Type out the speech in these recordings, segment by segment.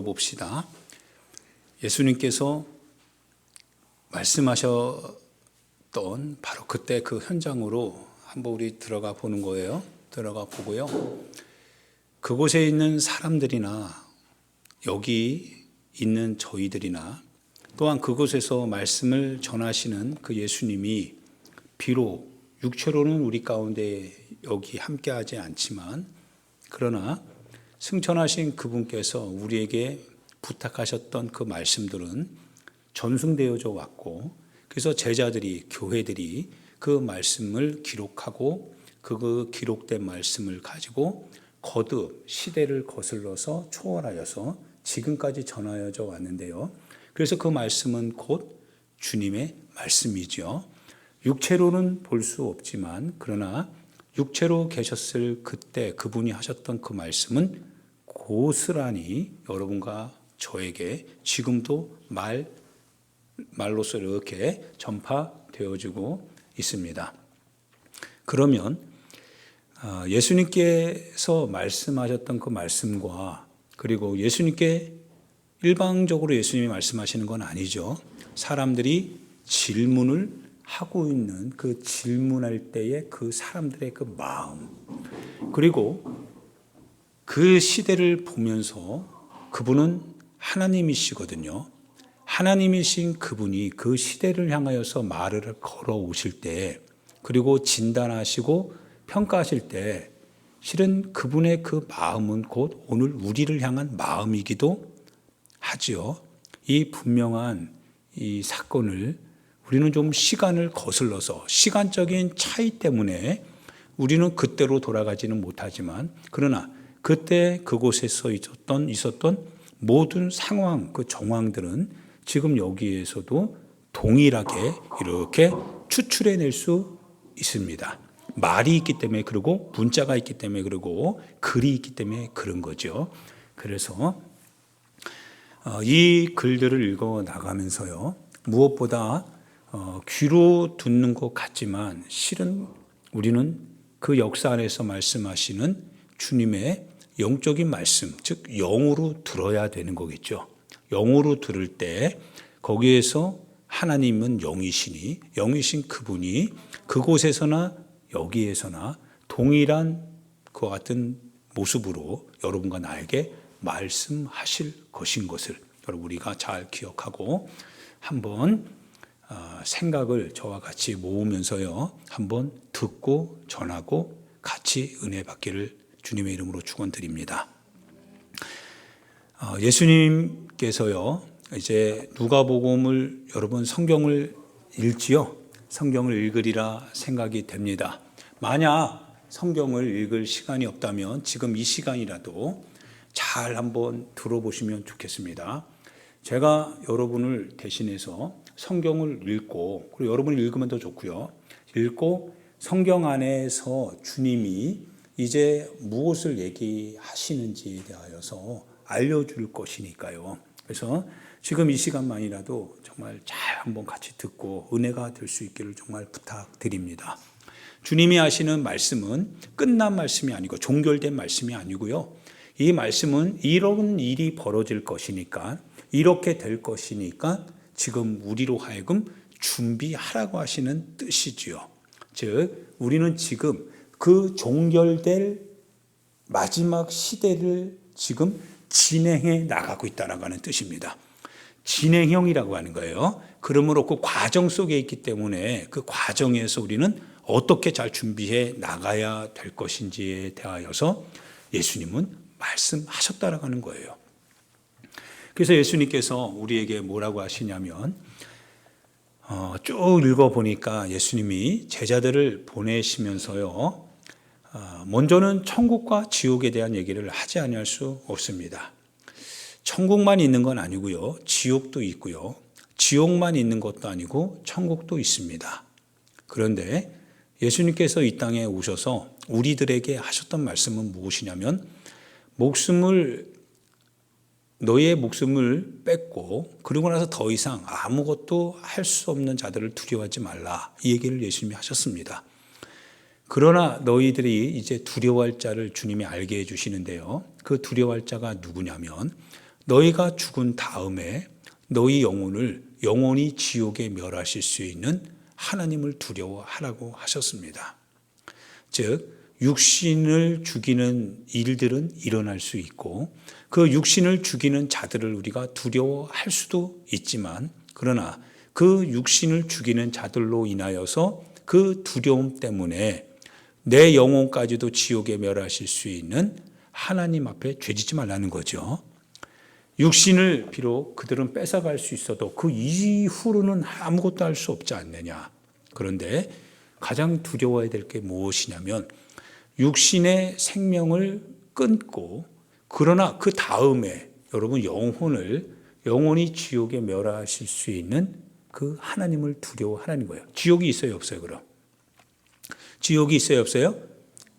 봅시다. 예수님께서 말씀하셨던 바로 그때 그 현장으로 한번 우리 들어가 보는 거예요. 들어가 보고요. 그곳에 있는 사람들이나 여기 있는 저희들이나 또한 그곳에서 말씀을 전하시는 그 예수님이 비록 육체로는 우리 가운데 여기 함께하지 않지만 그러나 승천하신 그분께서 우리에게 부탁하셨던 그 말씀들은 전승되어져 왔고, 그래서 제자들이, 교회들이 그 말씀을 기록하고 그 기록된 말씀을 가지고 거듭 시대를 거슬러서 초월하여서 지금까지 전하여져 왔는데요. 그래서 그 말씀은 곧 주님의 말씀이죠. 육체로는 볼 수 없지만 그러나 육체로 계셨을 그때 그분이 하셨던 그 말씀은 고스란히 여러분과 저에게 지금도 말로서 이렇게 전파되어지고 있습니다. 그러면 예수님께서 말씀하셨던 그 말씀과 그리고 예수님께 일방적으로 예수님이 말씀하시는 건 아니죠. 사람들이 질문을 하고 있는 그 질문할 때의 그 사람들의 그 마음, 그리고 그 시대를 보면서 그분은 하나님이시거든요. 하나님이신 그분이 그 시대를 향하여서 말을 걸어오실 때, 그리고 진단하시고 평가하실 때 실은 그분의 그 마음은 곧 오늘 우리를 향한 마음이기도 하지요. 이 분명한 이 사건을 우리는 좀 시간을 거슬러서 시간적인 차이 때문에 우리는 그때로 돌아가지는 못하지만 그러나 그때 그곳에서 있었던 모든 상황, 그 정황들은 지금 여기에서도 동일하게 이렇게 추출해낼 수 있습니다. 말이 있기 때문에 그러고 문자가 있기 때문에 그러고 글이 있기 때문에 그런 거죠. 그래서 이 글들을 읽어 나가면서요, 무엇보다 귀로 듣는 것 같지만 실은 우리는 그 역사 안에서 말씀하시는 주님의 영적인 말씀, 즉 영으로 들어야 되는 거겠죠. 영으로 들을 때 거기에서 하나님은 영이시니 영이신 그분이 그곳에서나 여기에서나 동일한 그와 같은 모습으로 여러분과 나에게 말씀하실 것인 것을 여러분 우리가 잘 기억하고 한번 생각을 저와 같이 모으면서요 한번 듣고 전하고 같이 은혜 받기를 주님의 이름으로 축원드립니다. 예수님께서요 이제 누가복음을 여러분 성경을 읽지요. 성경을 읽으리라 생각이 됩니다. 만약 성경을 읽을 시간이 없다면 지금 이 시간이라도 잘 한번 들어보시면 좋겠습니다. 제가 여러분을 대신해서 성경을 읽고 그리고 여러분이 읽으면 더 좋고요. 읽고 성경 안에서 주님이 이제 무엇을 얘기하시는지에 대하여서 알려줄 것이니까요. 그래서 지금 이 시간만이라도 정말 잘 한번 같이 듣고 은혜가 될 수 있기를 정말 부탁드립니다. 주님이 하시는 말씀은 끝난 말씀이 아니고 종결된 말씀이 아니고요. 이 말씀은 이런 일이 벌어질 것이니까 이렇게 될 것이니까 지금 우리로 하여금 준비하라고 하시는 뜻이지요. 즉 우리는 지금 그 종결될 마지막 시대를 지금 진행해 나가고 있다라고 하는 뜻입니다. 진행형이라고 하는 거예요. 그러므로 그 과정 속에 있기 때문에 그 과정에서 우리는 어떻게 잘 준비해 나가야 될 것인지에 대하여서 예수님은 말씀하셨다라고 하는 거예요. 그래서 예수님께서 우리에게 뭐라고 하시냐면 쭉 읽어보니까 예수님이 제자들을 보내시면서요 먼저는 천국과 지옥에 대한 얘기를 하지 아니할 수 없습니다. 천국만 있는 건 아니고요. 지옥도 있고요. 지옥만 있는 것도 아니고 천국도 있습니다. 그런데 예수님께서 이 땅에 오셔서 우리들에게 하셨던 말씀은 무엇이냐면 너희의 목숨을 뺏고 그러고 나서 더 이상 아무것도 할 수 없는 자들을 두려워하지 말라. 이 얘기를 예수님이 하셨습니다. 그러나 너희들이 이제 두려워할 자를 주님이 알게 해주시는데요. 그 두려워할 자가 누구냐면 너희가 죽은 다음에 너희 영혼을 영원히 지옥에 멸하실 수 있는 하나님을 두려워하라고 하셨습니다. 즉 육신을 죽이는 일들은 일어날 수 있고 그 육신을 죽이는 자들을 우리가 두려워할 수도 있지만, 그러나 그 육신을 죽이는 자들로 인하여서 그 두려움 때문에 내 영혼까지도 지옥에 멸하실 수 있는 하나님 앞에 죄짓지 말라는 거죠. 육신을 비록 그들은 뺏어갈 수 있어도 그 이후로는 아무것도 할 수 없지 않느냐. 그런데 가장 두려워해야 될 게 무엇이냐면 육신의 생명을 끊고, 그러나 그 다음에 여러분 영혼을 영원히 지옥에 멸하실 수 있는 그 하나님을 두려워하라는 거예요. 지옥이 있어요, 없어요? 그럼 지옥이 있어요, 없어요?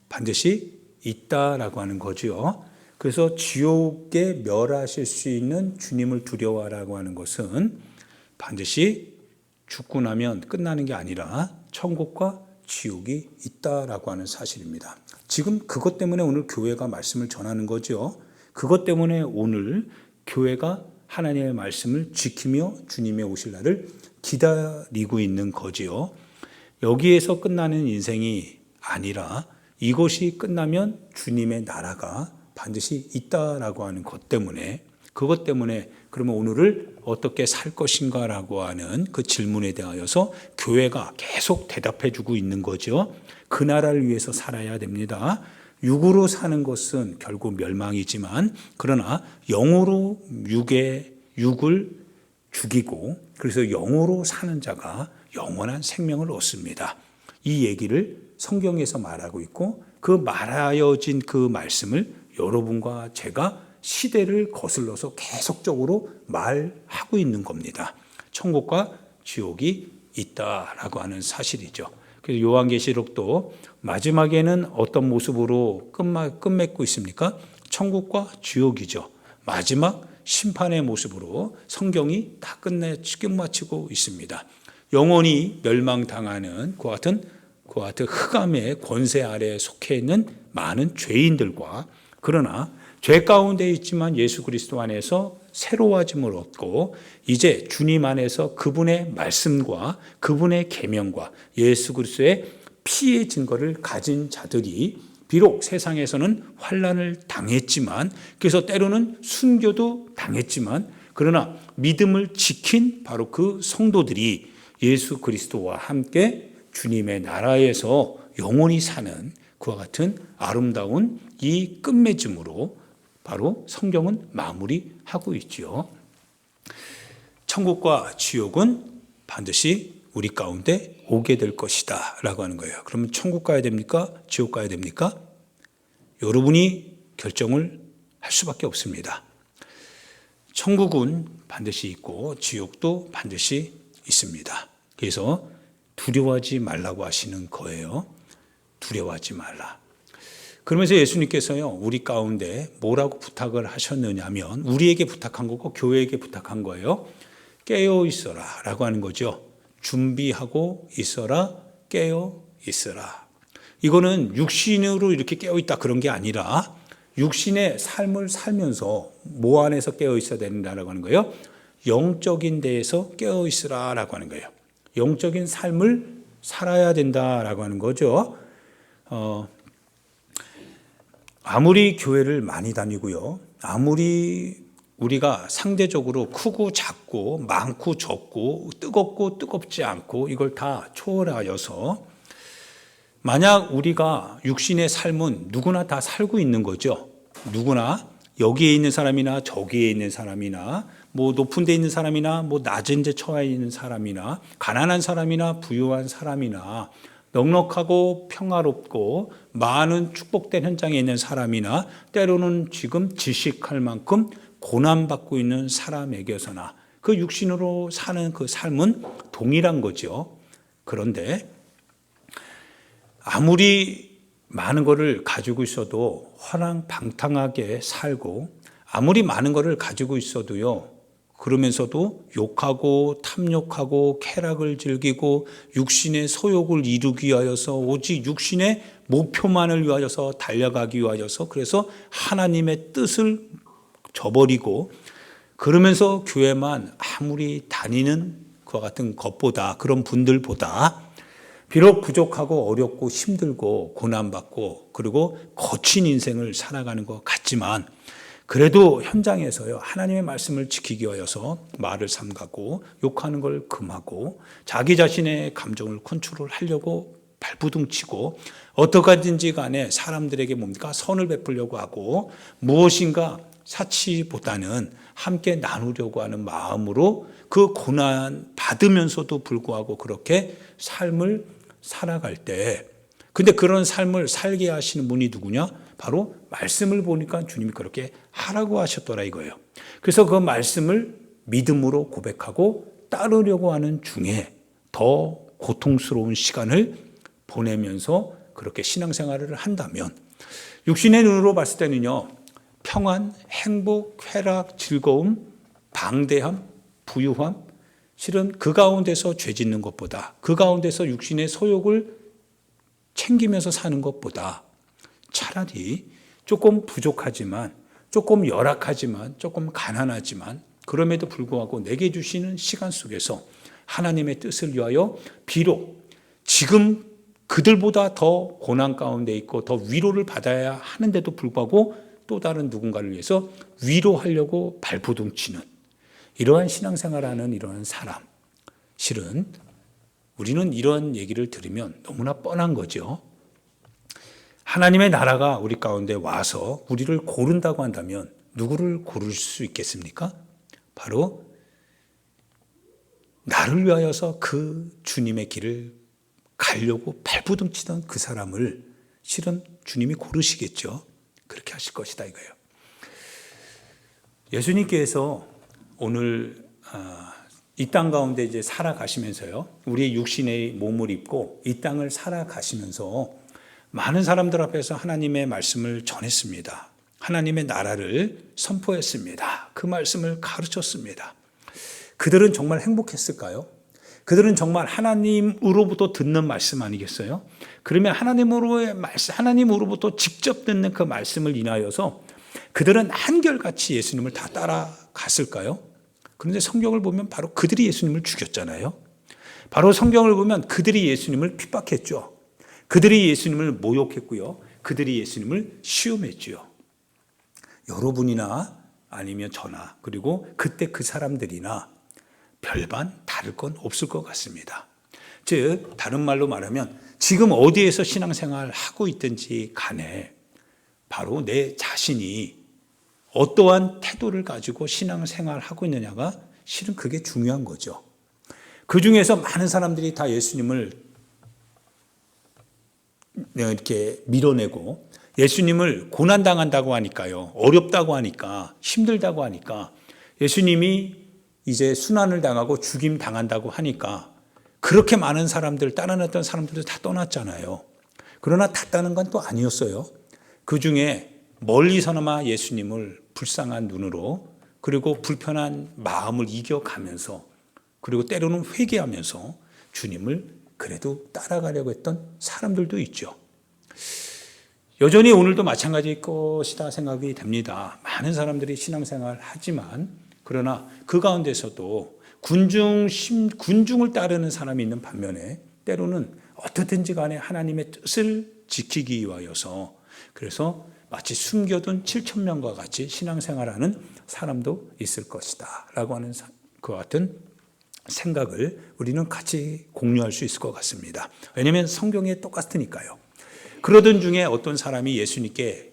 반드시 있다라고 하는 거죠. 그래서 지옥에 멸하실 수 있는 주님을 두려워하라고 하는 것은 반드시 죽고 나면 끝나는 게 아니라 천국과 지옥이 있다라고 하는 사실입니다. 지금 그것 때문에 오늘 교회가 말씀을 전하는 거죠. 그것 때문에 오늘 교회가 하나님의 말씀을 지키며 주님의 오실 날을 기다리고 있는 거지요. 여기에서 끝나는 인생이 아니라 이것이 끝나면 주님의 나라가 반드시 있다라고 하는 것 때문에, 그것 때문에 그러면 오늘을 어떻게 살 것인가라고 하는 그 질문에 대하여서 교회가 계속 대답해 주고 있는 거죠. 그 나라를 위해서 살아야 됩니다. 육으로 사는 것은 결국 멸망이지만, 그러나 영으로 육을 죽이고 그래서 영으로 사는 자가 영원한 생명을 얻습니다. 이 얘기를 성경에서 말하고 있고, 그 말하여진 그 말씀을 여러분과 제가 시대를 거슬러서 계속적으로 말하고 있는 겁니다. 천국과 지옥이 있다라고 하는 사실이죠. 그래서 요한계시록도 마지막에는 어떤 모습으로 끝맺고 있습니까? 천국과 지옥이죠. 마지막 심판의 모습으로 성경이 다 끝마치고 있습니다. 영원히 멸망당하는 그와 같은 흑암의 권세 아래에 속해 있는 많은 죄인들과, 그러나 죄 가운데 있지만 예수 그리스도 안에서 새로워짐을 얻고 이제 주님 안에서 그분의 말씀과 그분의 계명과 예수 그리스도의 피의 증거를 가진 자들이 비록 세상에서는 환난을 당했지만, 그래서 때로는 순교도 당했지만, 그러나 믿음을 지킨 바로 그 성도들이 예수 그리스도와 함께 주님의 나라에서 영원히 사는 그와 같은 아름다운 이 끝맺음으로 바로 성경은 마무리하고 있지요. 천국과 지옥은 반드시 우리 가운데 오게 될 것이다 라고 하는 거예요. 그러면 천국 가야 됩니까? 지옥 가야 됩니까? 여러분이 결정을 할 수밖에 없습니다. 천국은 반드시 있고 지옥도 반드시 있습니다. 그래서 두려워하지 말라고 하시는 거예요. 두려워하지 말라. 그러면서 예수님께서요, 우리 가운데 뭐라고 부탁을 하셨느냐면, 우리에게 부탁한 거고 교회에게 부탁한 거예요. 깨어 있어라 라고 하는 거죠. 준비하고 있어라, 깨어 있어라. 이거는 육신으로 이렇게 깨어 있다 그런 게 아니라 육신의 삶을 살면서 뭐 안에서 깨어 있어야 된다라고 하는 거예요. 영적인 데에서 깨어 있으라라고 하는 거예요. 영적인 삶을 살아야 된다라고 하는 거죠. 아무리 교회를 많이 다니고요, 아무리 우리가 상대적으로 크고 작고 많고 적고 뜨겁고 뜨겁지 않고 이걸 다 초월하여서 만약 우리가 육신의 삶은 누구나 다 살고 있는 거죠. 누구나 여기에 있는 사람이나 저기에 있는 사람이나 뭐 높은 데 있는 사람이나 뭐 낮은 데 처해 있는 사람이나 가난한 사람이나 부유한 사람이나 넉넉하고 평화롭고 많은 축복된 현장에 있는 사람이나 때로는 지금 지식할 만큼 고난받고 있는 사람에게서나 그 육신으로 사는 그 삶은 동일한 거죠. 그런데 아무리 많은 것을 가지고 있어도 허랑방탕하게 살고, 아무리 많은 것을 가지고 있어도요, 그러면서도 욕하고 탐욕하고 쾌락을 즐기고 육신의 소욕을 이루기 위하여서 오직 육신의 목표만을 위하여서 달려가기 위하여서 그래서 하나님의 뜻을 저버리고 그러면서 교회만 아무리 다니는 그와 같은 것보다, 그런 분들보다 비록 부족하고 어렵고 힘들고 고난받고 그리고 거친 인생을 살아가는 것 같지만 그래도 현장에서요, 하나님의 말씀을 지키기 위해서 말을 삼가고 욕하는 걸 금하고 자기 자신의 감정을 컨트롤하려고 발부둥치고 어떠하든지 간에 사람들에게 뭡니까? 선을 베풀려고 하고 무엇인가 사치보다는 함께 나누려고 하는 마음으로 그 고난 받으면서도 불구하고 그렇게 삶을 살아갈 때, 근데 그런 삶을 살게 하시는 분이 누구냐? 바로 말씀을 보니까 주님이 그렇게 하라고 하셨더라 이거예요. 그래서 그 말씀을 믿음으로 고백하고 따르려고 하는 중에 더 고통스러운 시간을 보내면서 그렇게 신앙생활을 한다면 육신의 눈으로 봤을 때는요, 평안, 행복, 쾌락, 즐거움, 방대함, 부유함, 실은 그 가운데서 죄 짓는 것보다, 그 가운데서 육신의 소욕을 챙기면서 사는 것보다 차라리 조금 부족하지만, 조금 열악하지만, 조금 가난하지만 그럼에도 불구하고 내게 주시는 시간 속에서 하나님의 뜻을 위하여 비록 지금 그들보다 더 고난 가운데 있고 더 위로를 받아야 하는데도 불구하고 또 다른 누군가를 위해서 위로하려고 발부둥치는 이러한 신앙생활하는 이러한 사람, 실은 우리는 이런 얘기를 들으면 너무나 뻔한 거죠. 하나님의 나라가 우리 가운데 와서 우리를 고른다고 한다면 누구를 고를 수 있겠습니까? 바로 나를 위하여서 그 주님의 길을 가려고 발부둥치던 그 사람을 실은 주님이 고르시겠죠. 그렇게 하실 것이다 이거예요. 예수님께서 오늘 이 땅 가운데 이제 살아가시면서요, 우리의 육신의 몸을 입고 이 땅을 살아가시면서 많은 사람들 앞에서 하나님의 말씀을 전했습니다. 하나님의 나라를 선포했습니다. 그 말씀을 가르쳤습니다. 그들은 정말 행복했을까요? 그들은 정말 하나님으로부터 듣는 말씀 아니겠어요? 그러면 하나님으로부터 직접 듣는 그 말씀을 인하여서 그들은 한결같이 예수님을 다 따라갔을까요? 그런데 성경을 보면 바로 그들이 예수님을 죽였잖아요. 바로 성경을 보면 그들이 예수님을 핍박했죠. 그들이 예수님을 모욕했고요. 그들이 예수님을 시험했죠. 여러분이나 아니면 저나 그리고 그때 그 사람들이나 별반 다를 건 없을 것 같습니다. 즉 다른 말로 말하면 지금 어디에서 신앙생활을 하고 있든지 간에 바로 내 자신이 어떠한 태도를 가지고 신앙생활을 하고 있느냐가 실은 그게 중요한 거죠. 그 중에서 많은 사람들이 다 예수님을 이렇게 밀어내고 예수님을 고난당한다고 하니까요, 어렵다고 하니까, 힘들다고 하니까 예수님이 이제 순환을 당하고 죽임 당한다고 하니까 그렇게 많은 사람들, 따라냈던 사람들도 다 떠났잖아요. 그러나 다 떠난 건 또 아니었어요. 그 중에 멀리서나마 예수님을 불쌍한 눈으로 그리고 불편한 마음을 이겨가면서 그리고 때로는 회개하면서 주님을 그래도 따라가려고 했던 사람들도 있죠. 여전히 오늘도 마찬가지일 것이다 생각이 됩니다. 많은 사람들이 신앙생활을 하지만 그러나 그 가운데서도 군중을 따르는 사람이 있는 반면에 때로는 어떻든지 간에 하나님의 뜻을 지키기 위하여서 그래서 마치 숨겨둔 7,000명과 같이 신앙생활하는 사람도 있을 것이다 라고 하는 그 같은 생각을 우리는 같이 공유할 수 있을 것 같습니다. 왜냐하면 성경에 똑같으니까요. 그러던 중에 어떤 사람이 예수님의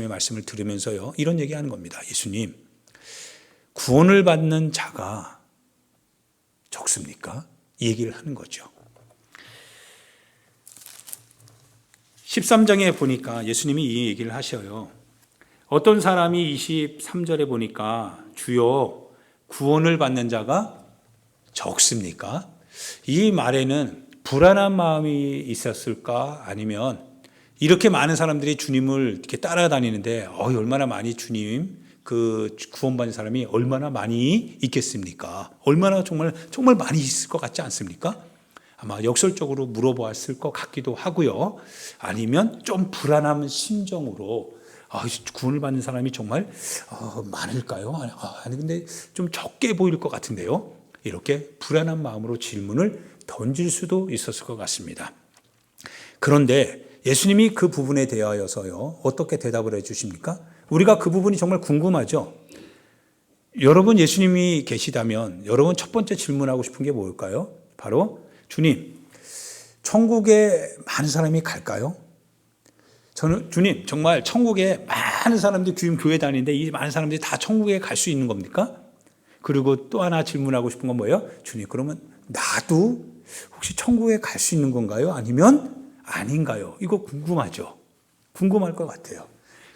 말씀을 들으면서요, 이런 얘기하는 겁니다. 예수님, 구원을 받는 자가 적습니까? 이 얘기를 하는 거죠. 13장에 보니까 예수님이 이 얘기를 하셔요. 어떤 사람이 23절에 보니까 주여 구원을 받는 자가 적습니까? 이 말에는 불안한 마음이 있었을까? 아니면 이렇게 많은 사람들이 주님을 이렇게 따라다니는데 얼마나 많이 주님 그 구원받는 사람이 얼마나 많이 있겠습니까? 얼마나 정말 많이 있을 것 같지 않습니까? 아마 역설적으로 물어보았을 것 같기도 하고요. 아니면 좀 불안한 심정으로 구원을 받는 사람이 정말 많을까요? 아니 근데 좀 적게 보일 것 같은데요. 이렇게 불안한 마음으로 질문을 던질 수도 있었을 것 같습니다. 그런데 예수님이 그 부분에 대하여서요, 어떻게 대답을 해 주십니까? 우리가 그 부분이 정말 궁금하죠? 여러분 예수님이 계시다면 여러분 첫 번째 질문하고 싶은 게 뭘까요? 바로 주님, 천국에 많은 사람이 갈까요? 저는 주님, 정말 천국에 많은 사람들이 지금 교회 다니는데 이 많은 사람들이 다 천국에 갈 수 있는 겁니까? 그리고 또 하나 질문하고 싶은 건 뭐예요? 주님, 그러면 나도 혹시 천국에 갈 수 있는 건가요? 아니면 아닌가요? 이거 궁금하죠? 궁금할 것 같아요.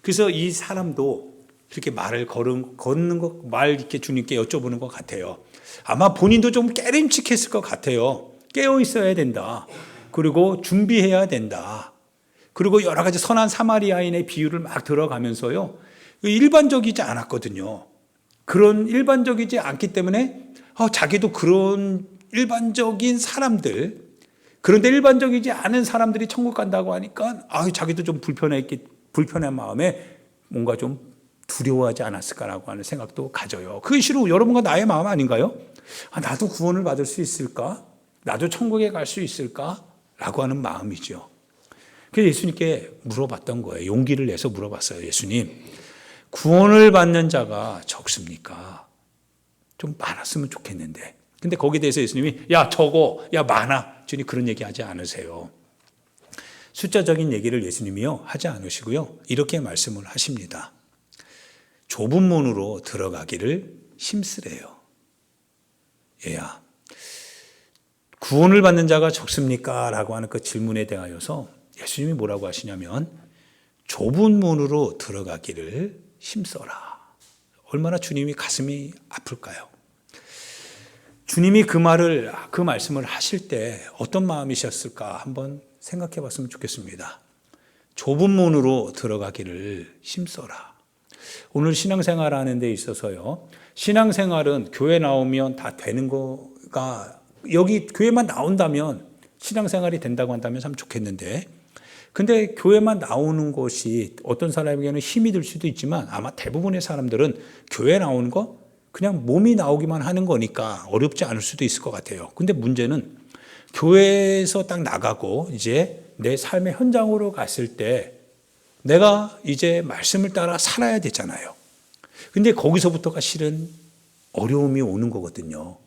그래서 이 사람도 이렇게 말을 걷는 것, 이렇게 주님께 여쭤보는 것 같아요. 아마 본인도 좀 깨림칙했을 것 같아요. 깨어 있어야 된다. 그리고 준비해야 된다. 그리고 여러 가지 선한 사마리아인의 비유를 막 들어가면서요. 일반적이지 않았거든요. 그런 일반적이지 않기 때문에 자기도 그런 일반적인 사람들, 그런데 일반적이지 않은 사람들이 천국 간다고 하니까 자기도 좀 불편한 마음에 뭔가 좀 두려워하지 않았을까라고 하는 생각도 가져요. 그게 실로 여러분과 나의 마음 아닌가요? 나도 구원을 받을 수 있을까? 나도 천국에 갈 수 있을까? 라고 하는 마음이죠. 그래서 예수님께 물어봤던 거예요. 용기를 내서 물어봤어요. 예수님, 구원을 받는 자가 적습니까? 좀 많았으면 좋겠는데. 근데 거기에 대해서 예수님이 적어, 많아. 주님 그런 얘기 하지 않으세요. 숫자적인 얘기를 예수님이요 하지 않으시고요. 이렇게 말씀을 하십니다. 좁은 문으로 들어가기를 힘쓰래요. 얘야, 구원을 받는 자가 적습니까? 라고 하는 그 질문에 대하여서 예수님이 뭐라고 하시냐면 좁은 문으로 들어가기를 힘써라. 얼마나 주님이 가슴이 아플까요? 주님이 그 말씀을 하실 때 어떤 마음이셨을까 한번 생각해 봤으면 좋겠습니다. 좁은 문으로 들어가기를 힘써라. 오늘 신앙생활 하는 데 있어서요, 신앙생활은 교회 나오면 다 되는 거가, 여기 교회만 나온다면 신앙생활이 된다고 한다면 참 좋겠는데, 근데 교회만 나오는 것이 어떤 사람에게는 힘이 들 수도 있지만 아마 대부분의 사람들은 교회 나오는 거 그냥 몸이 나오기만 하는 거니까 어렵지 않을 수도 있을 것 같아요. 근데 문제는 교회에서 딱 나가고 이제 내 삶의 현장으로 갔을 때 내가 이제 말씀을 따라 살아야 되잖아요. 근데 거기서부터가 실은 어려움이 오는 거거든요.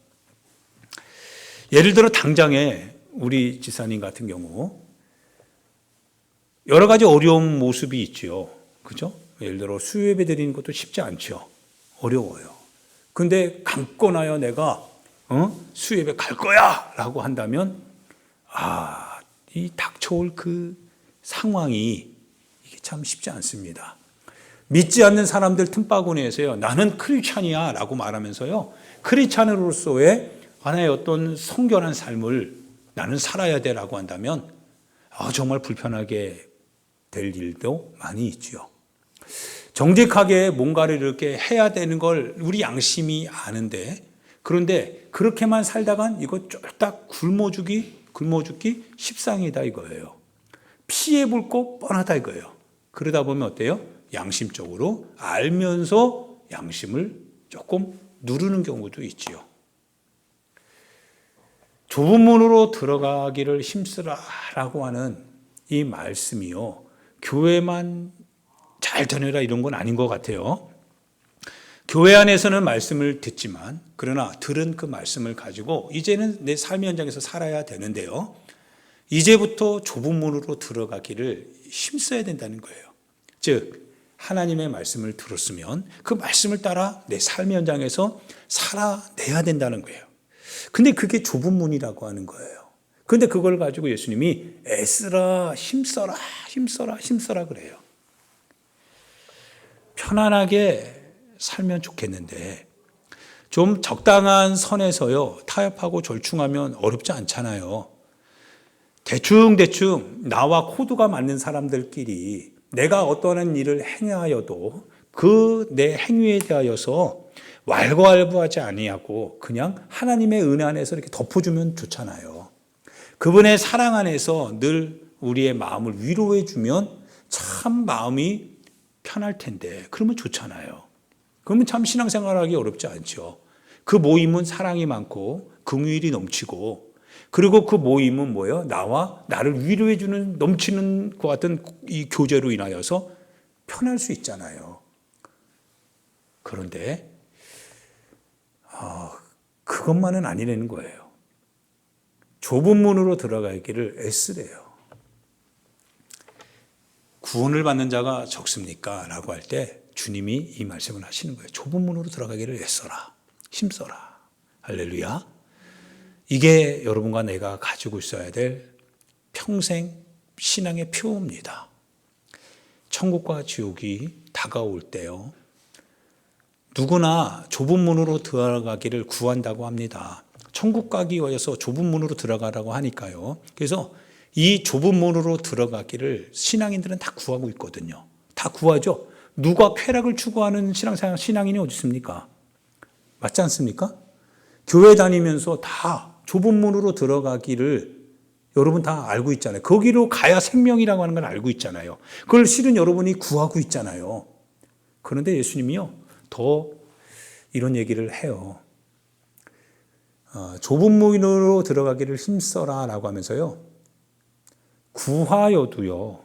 예를 들어 당장에 우리 지사님 같은 경우 여러 가지 어려운 모습이 있죠. 그죠? 예를 들어 수요예배 드리는 것도 쉽지 않죠. 어려워요. 근데 감고 나요 내가 수요예배 갈 거야 라고 한다면 이 닥쳐올 그 상황이 이게 참 쉽지 않습니다. 믿지 않는 사람들 틈바구니에서요, 나는 크리스찬이야 라고 말하면서요, 크리스찬으로서의 하나의 어떤 성결한 삶을 나는 살아야 돼 라고 한다면 정말 불편하게 될 일도 많이 있죠. 정직하게 뭔가를 이렇게 해야 되는 걸 우리 양심이 아는데, 그런데 그렇게만 살다간 이거 쫄딱 굶어 죽기 십상이다 이거예요. 피해볼 거 뻔하다 이거예요. 그러다 보면 어때요? 양심적으로 알면서 양심을 조금 누르는 경우도 있지요. 좁은 문으로 들어가기를 힘쓰라라고 하는 이 말씀이요, 교회만 잘 다녀라 이런 건 아닌 것 같아요. 교회 안에서는 말씀을 듣지만, 그러나 들은 그 말씀을 가지고 이제는 내 삶의 현장에서 살아야 되는데요, 이제부터 좁은 문으로 들어가기를 힘써야 된다는 거예요. 즉 하나님의 말씀을 들었으면 그 말씀을 따라 내 삶의 현장에서 살아내야 된다는 거예요. 근데 그게 좁은 문이라고 하는 거예요. 근데 그걸 가지고 예수님이 애쓰라, 힘써라 그래요. 편안하게 살면 좋겠는데 좀 적당한 선에서요, 타협하고 절충하면 어렵지 않잖아요. 대충 나와 코드가 맞는 사람들끼리 내가 어떠한 일을 행하여도 그 내 행위에 대하여서 왈가왈부하지 아니하고 그냥 하나님의 은혜 안에서 이렇게 덮어주면 좋잖아요. 그분의 사랑 안에서 늘 우리의 마음을 위로해 주면 참 마음이 편할 텐데 그러면 좋잖아요. 그러면 참 신앙생활하기 어렵지 않죠. 그 모임은 사랑이 많고 긍휼이 넘치고 그리고 그 모임은 뭐예요? 나를 위로해 주는 넘치는 것 같은 이 교제로 인하여서 편할 수 있잖아요. 그런데 그것만은 아니라는 거예요. 좁은 문으로 들어가기를 애쓰래요. 구원을 받는 자가 적습니까? 라고 할 때 주님이 이 말씀을 하시는 거예요. 좁은 문으로 들어가기를 애써라. 힘써라. 할렐루야. 이게 여러분과 내가 가지고 있어야 될 평생 신앙의 표입니다. 천국과 지옥이 다가올 때요. 누구나 좁은 문으로 들어가기를 구한다고 합니다. 천국 가기 위해서 좁은 문으로 들어가라고 하니까요. 그래서 이 좁은 문으로 들어가기를 신앙인들은 다 구하고 있거든요. 다 구하죠. 누가 쾌락을 추구하는 신앙인이 어디 있습니까? 맞지 않습니까? 교회 다니면서 다 좁은 문으로 들어가기를 여러분 다 알고 있잖아요. 거기로 가야 생명이라고 하는 걸 알고 있잖아요. 그걸 실은 여러분이 구하고 있잖아요. 그런데 예수님이요, 더 이런 얘기를 해요. 좁은 문으로 들어가기를 힘써라 라고 하면서요, 구하여도요,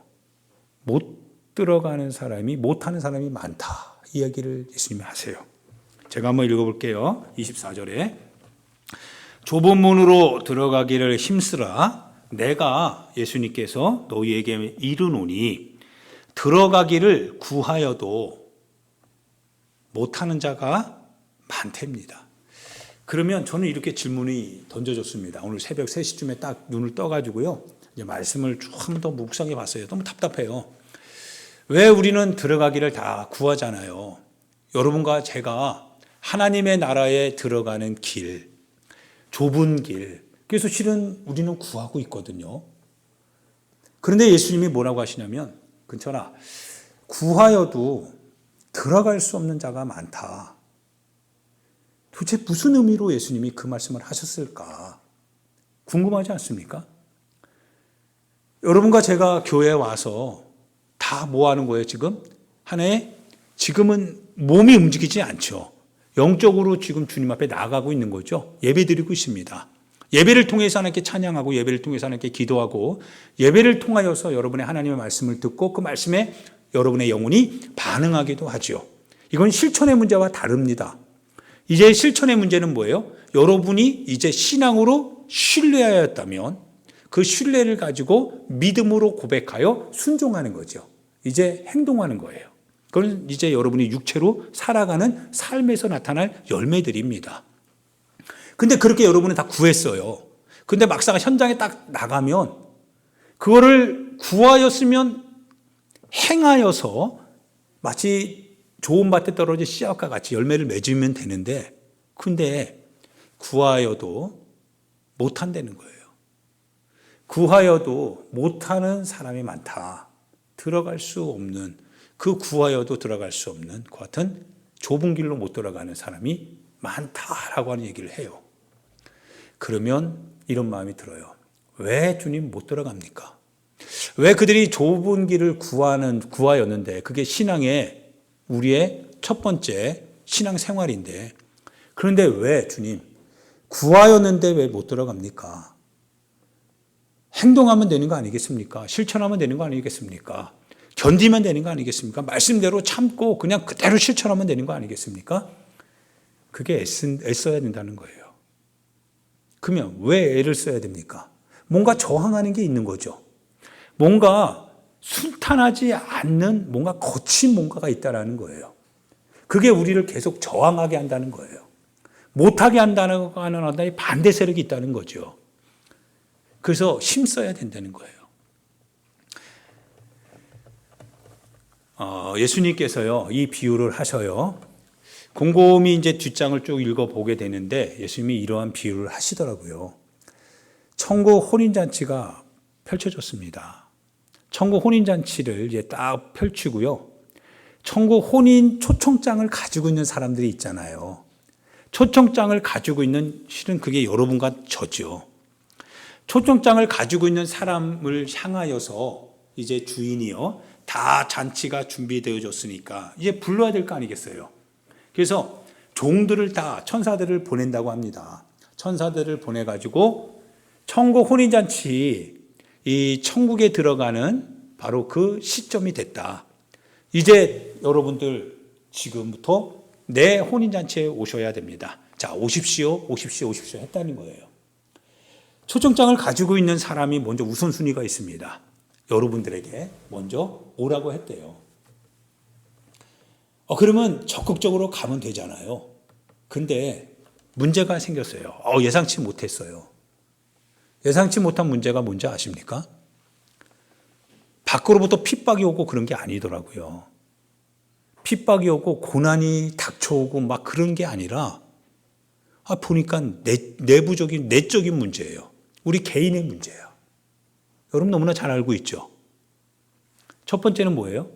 못 들어가는 사람이, 못하는 사람이 많다. 이 얘기를 예수님이 하세요. 제가 한번 읽어볼게요. 24절에. 좁은 문으로 들어가기를 힘쓰라. 내가 예수님께서 너희에게 이르노니 들어가기를 구하여도 못하는 자가 많답니다. 그러면 저는 이렇게 질문이 던져졌습니다. 오늘 새벽 3시쯤에 딱 눈을 떠가지고요, 이제 말씀을 좀 더 묵상해 봤어요. 너무 답답해요. 왜 우리는 들어가기를 다 구하잖아요. 여러분과 제가 하나님의 나라에 들어가는 길, 좁은 길, 그래서 실은 우리는 구하고 있거든요. 그런데 예수님이 뭐라고 하시냐면, 괜찮아, 구하여도 들어갈 수 없는 자가 많다. 도대체 무슨 의미로 예수님이 그 말씀을 하셨을까? 궁금하지 않습니까? 여러분과 제가 교회에 와서 다 뭐 하는 거예요, 지금? 하나의, 지금은 몸이 움직이지 않죠. 영적으로 지금 주님 앞에 나아가고 있는 거죠. 예배 드리고 있습니다. 예배를 통해서 하나님께 찬양하고, 예배를 통해서 하나님께 기도하고, 예배를 통하여서 여러분의 하나님의 말씀을 듣고 그 말씀에 여러분의 영혼이 반응하기도 하죠. 이건 실천의 문제와 다릅니다. 이제 실천의 문제는 뭐예요? 여러분이 이제 신앙으로 신뢰하였다면 그 신뢰를 가지고 믿음으로 고백하여 순종하는 거죠. 이제 행동하는 거예요. 그건 이제 여러분이 육체로 살아가는 삶에서 나타날 열매들입니다. 근데 그렇게 여러분은 다 구했어요. 근데 막상 현장에 딱 나가면 그거를 구하였으면 행하여서 마치 좋은 밭에 떨어진 씨앗과 같이 열매를 맺으면 되는데, 근데 구하여도 못한다는 거예요. 구하여도 못하는 사람이 많다. 들어갈 수 없는, 그 구하여도 들어갈 수 없는 그 같은 좁은 길로 못 들어가는 사람이 많다라고 하는 얘기를 해요. 그러면 이런 마음이 들어요. 왜 주님 못 들어갑니까? 왜 그들이 좁은 길을 구하였는데, 그게 신앙의 우리의 첫 번째 신앙 생활인데, 그런데 왜 주님 구하였는데 왜 못 들어갑니까? 행동하면 되는 거 아니겠습니까? 실천하면 되는 거 아니겠습니까? 견디면 되는 거 아니겠습니까? 말씀대로 참고 그냥 그대로 실천하면 되는 거 아니겠습니까? 그게 애써야 된다는 거예요. 그러면 왜 애를 써야 됩니까? 뭔가 저항하는 게 있는 거죠. 뭔가 순탄하지 않는 뭔가 거친 뭔가가 있다는 거예요. 그게 우리를 계속 저항하게 한다는 거예요. 못하게 한다는 하나의 반대 세력이 있다는 거죠. 그래서 힘써야 된다는 거예요. 예수님께서요, 이 비유를 하셔요. 곰곰이 이제 뒷장을 쭉 읽어보게 되는데 예수님이 이러한 비유를 하시더라고요. 천국 혼인잔치가 펼쳐졌습니다. 천국 혼인잔치를 이제 딱 펼치고요. 천국 혼인 초청장을 가지고 있는 사람들이 있잖아요. 초청장을 가지고 있는, 실은 그게 여러분과 저죠. 초청장을 가지고 있는 사람을 향하여서 이제 주인이요, 다 잔치가 준비되어졌으니까 이제 불러야 될 거 아니겠어요. 그래서 종들을 다 천사들을 보낸다고 합니다. 천사들을 보내가지고 천국 혼인잔치, 이 천국에 들어가는 바로 그 시점이 됐다. 이제 여러분들 지금부터 내 혼인잔치에 오셔야 됩니다. 자, 오십시오, 오십시오, 오십시오 했다는 거예요. 초청장을 가지고 있는 사람이 먼저 우선순위가 있습니다. 여러분들에게 먼저 오라고 했대요. 그러면 적극적으로 가면 되잖아요. 근데 문제가 생겼어요. 예상치 못했어요. 예상치 못한 문제가 뭔지 아십니까? 밖으로부터 핍박이 오고 그런 게 아니더라고요. 핍박이 오고 고난이 닥쳐오고 막 그런 게 아니라 보니까 내부적인 내적인 문제예요. 우리 개인의 문제예요. 여러분 너무나 잘 알고 있죠. 첫 번째는 뭐예요?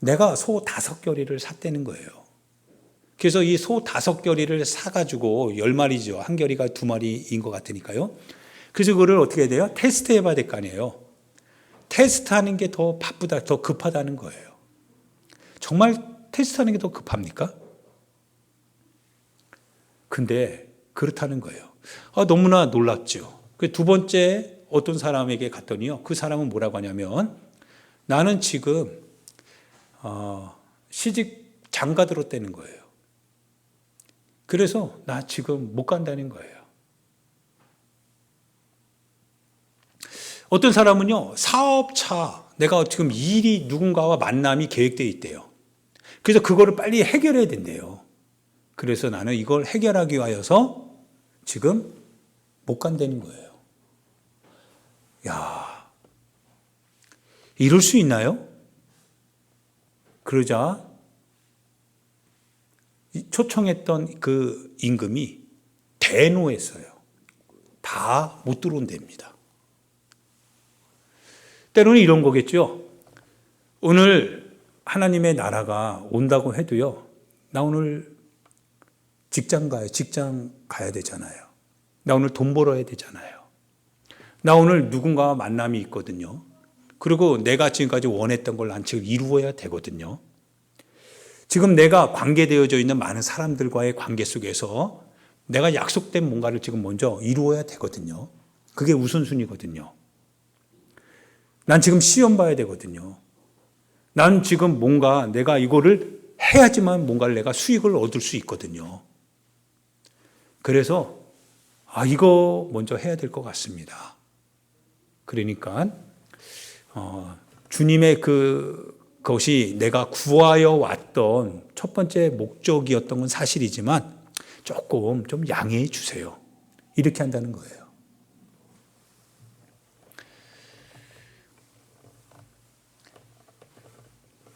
내가 소 5결의를 샀다는 거예요. 그래서 이 소 5결의를 사가지고 10마리죠. 한 결의가 2마리인 것 같으니까요. 그래서 그거를 어떻게 해야 돼요? 테스트 해봐야 될 거 아니에요. 테스트하는 게 더 바쁘다, 더 급하다는 거예요. 정말 테스트하는 게 더 급합니까? 근데 그렇다는 거예요. 너무나 놀랍죠. 그 두 번째 어떤 사람에게 갔더니요. 그 사람은 뭐라고 하냐면 나는 지금 시집 장가 들었다는 거예요. 그래서 나 지금 못 간다는 거예요. 어떤 사람은요, 사업차, 내가 지금 일이 누군가와 만남이 계획되어 있대요. 그래서 그거를 빨리 해결해야 된대요. 그래서 나는 이걸 해결하기 위하여서 지금 못 간다는 거예요. 야, 이럴 수 있나요? 그러자 초청했던 그 임금이 대노했어요. 다 못 들어온답니다. 때로는 이런 거겠죠. 오늘 하나님의 나라가 온다고 해도요. 나 오늘 직장 가야 되잖아요. 나 오늘 돈 벌어야 되잖아요. 나 오늘 누군가와 만남이 있거든요. 그리고 내가 지금까지 원했던 걸 난 지금 이루어야 되거든요. 지금 내가 관계되어져 있는 많은 사람들과의 관계 속에서 내가 약속된 뭔가를 지금 먼저 이루어야 되거든요. 그게 우선순위거든요. 난 지금 시험 봐야 되거든요. 난 지금 뭔가 내가 이거를 해야지만 뭔가를 내가 수익을 얻을 수 있거든요. 그래서 이거 먼저 해야 될 것 같습니다. 그러니까 주님의 그것이 내가 구하여 왔던 첫 번째 목적이었던 건 사실이지만 조금 좀 양해해 주세요. 이렇게 한다는 거예요.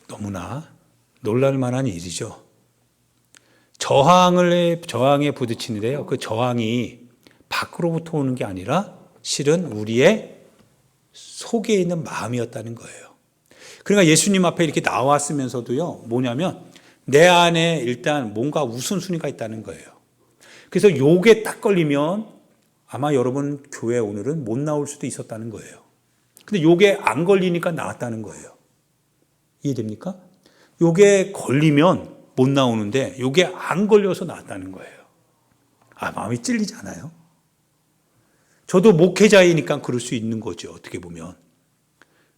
너무나 놀랄 만한 일이죠. 저항에 부딪히는데요. 그 저항이 밖으로부터 오는 게 아니라 실은 우리의 속에 있는 마음이었다는 거예요. 그러니까 예수님 앞에 이렇게 나왔으면서도요, 뭐냐면 내 안에 일단 뭔가 우선순위가 있다는 거예요. 그래서 요게 딱 걸리면 아마 여러분 교회 오늘은 못 나올 수도 있었다는 거예요. 근데 요게 안 걸리니까 나왔다는 거예요. 이해됩니까? 요게 걸리면 못 나오는데 요게 안 걸려서 나왔다는 거예요. 마음이 찔리지 않아요? 저도 목회자이니까 그럴 수 있는 거죠. 어떻게 보면.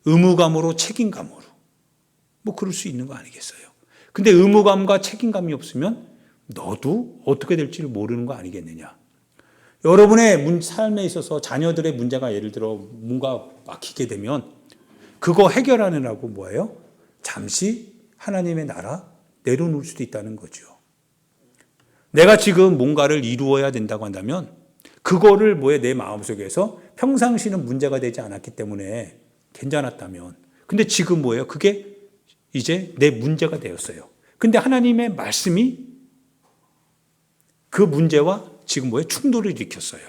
의무감으로 책임감으로. 그럴 수 있는 거 아니겠어요? 근데 의무감과 책임감이 없으면 너도 어떻게 될지를 모르는 거 아니겠느냐. 여러분의 삶에 있어서 자녀들의 문제가 예를 들어 뭔가 막히게 되면 그거 해결하느라고 뭐예요? 잠시 하나님의 나라 내려놓을 수도 있다는 거죠. 내가 지금 뭔가를 이루어야 된다고 한다면 그거를 내 마음속에서 평상시는 문제가 되지 않았기 때문에 괜찮았다면 근데 지금 그게 이제 내 문제가 되었어요. 근데 하나님의 말씀이 그 문제와 지금 충돌을 일으켰어요.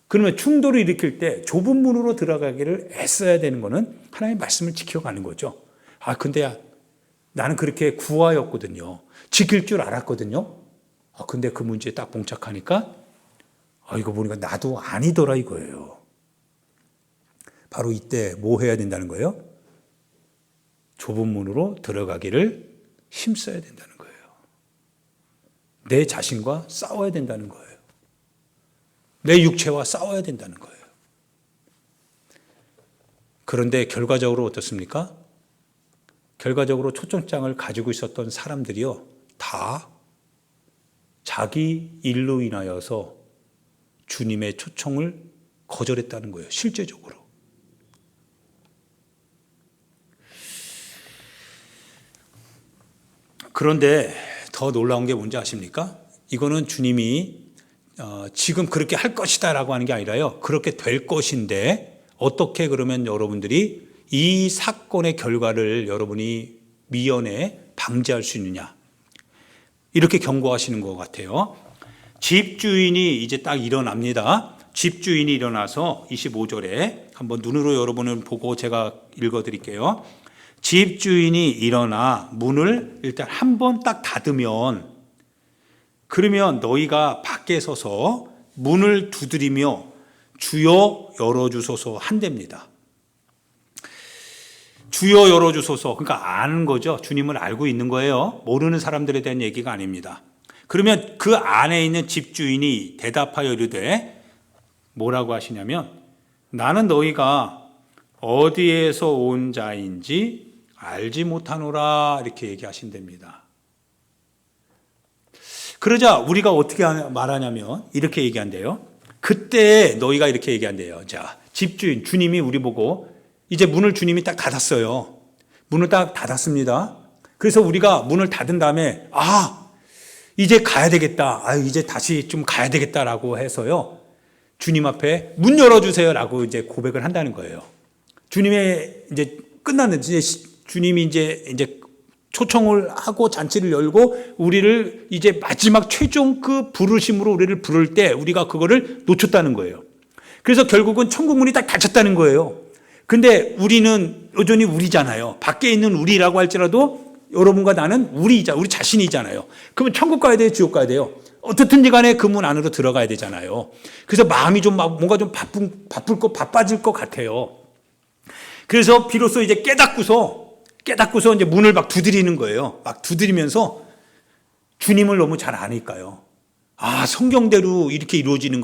그러면 충돌을 일으킬 때 좁은 문으로 들어가기를 애써야 되는 거는 하나님의 말씀을 지켜가는 거죠. 근데 나는 그렇게 구하였거든요. 지킬 줄 알았거든요. 근데 그 문제에 딱 봉착하니까 이거 보니까 나도 아니더라 이거예요. 바로 이때 뭐 해야 된다는 거예요? 좁은 문으로 들어가기를 힘써야 된다는 거예요. 내 자신과 싸워야 된다는 거예요. 내 육체와 싸워야 된다는 거예요. 그런데 결과적으로 어떻습니까? 결과적으로 초청장을 가지고 있었던 사람들이요, 다 자기 일로 인하여서 주님의 초청을 거절했다는 거예요. 실제적으로. 그런데 더 놀라운 게 뭔지 아십니까? 이거는 주님이 지금 그렇게 할 것이다 라고 하는 게 아니라요, 그렇게 될 것인데 어떻게 그러면 여러분들이 이 사건의 결과를 여러분이 미연에 방지할 수 있느냐, 이렇게 경고하시는 것 같아요. 집주인이 이제 딱 일어납니다. 집주인이 일어나서 25절에 한번 눈으로 여러분을 보고 제가 읽어드릴게요. 집주인이 일어나 문을 일단 한 번 딱 닫으면, 그러면 너희가 밖에 서서 문을 두드리며 주여 열어주소서 한답니다. 주여 열어주소서, 그러니까 아는 거죠. 주님을 알고 있는 거예요. 모르는 사람들에 대한 얘기가 아닙니다. 그러면 그 안에 있는 집주인이 대답하여 이르되 뭐라고 하시냐면, 나는 너희가 어디에서 온 자인지 알지 못하노라, 이렇게 얘기하신답니다. 그러자 우리가 어떻게 말하냐면 이렇게 얘기한대요. 그때 너희가 이렇게 얘기한대요. 자, 집주인, 주님이 우리 보고 이제 문을 주님이 딱 닫았어요. 문을 딱 닫았습니다. 그래서 우리가 문을 닫은 다음에 이제 가야 되겠다. 이제 다시 좀 가야 되겠다라고 해서요, 주님 앞에 문 열어주세요라고 이제 고백을 한다는 거예요. 주님의 이제 끝났는데 주님이 이제 초청을 하고 잔치를 열고 우리를 이제 마지막 최종 그 부르심으로 우리를 부를 때 우리가 그거를 놓쳤다는 거예요. 그래서 결국은 천국 문이 딱 닫혔다는 거예요. 근데 우리는 여전히 우리잖아요. 밖에 있는 우리라고 할지라도 여러분과 나는 우리 자신이잖아요. 그러면 천국 가야 돼요? 지옥 가야 돼요? 어떻든지 간에 그 문 안으로 들어가야 되잖아요. 그래서 마음이 좀 뭔가 좀 바빠질 것 같아요. 그래서 비로소 이제 깨닫고서 이제 문을 막 두드리는 거예요. 막 두드리면서 주님을 너무 잘 아니까요. 성경대로 이렇게 이루어지는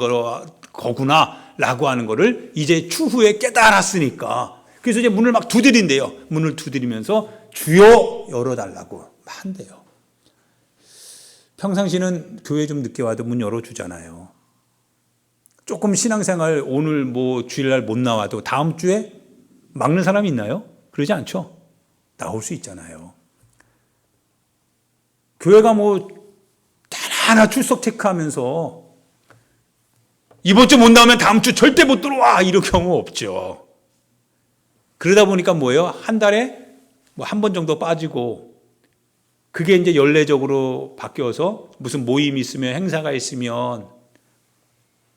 거구나 라고 하는 거를 이제 추후에 깨달았으니까. 그래서 이제 문을 막 두드린대요. 문을 두드리면서 주여 열어달라고 한대요. 평상시는 교회 좀 늦게 와도 문 열어주잖아요. 조금 신앙생활 오늘 뭐 주일날 못 나와도 다음 주에 막는 사람이 있나요? 그러지 않죠. 나올 수 있잖아요. 교회가 뭐 하나 출석 체크하면서 이번 주 못 나오면 다음 주 절대 못 들어와, 이런 경우 없죠. 그러다 보니까 뭐예요? 한 달에 뭐 한 번 정도 빠지고, 그게 이제 연례적으로 바뀌어서 무슨 모임이 있으면, 행사가 있으면,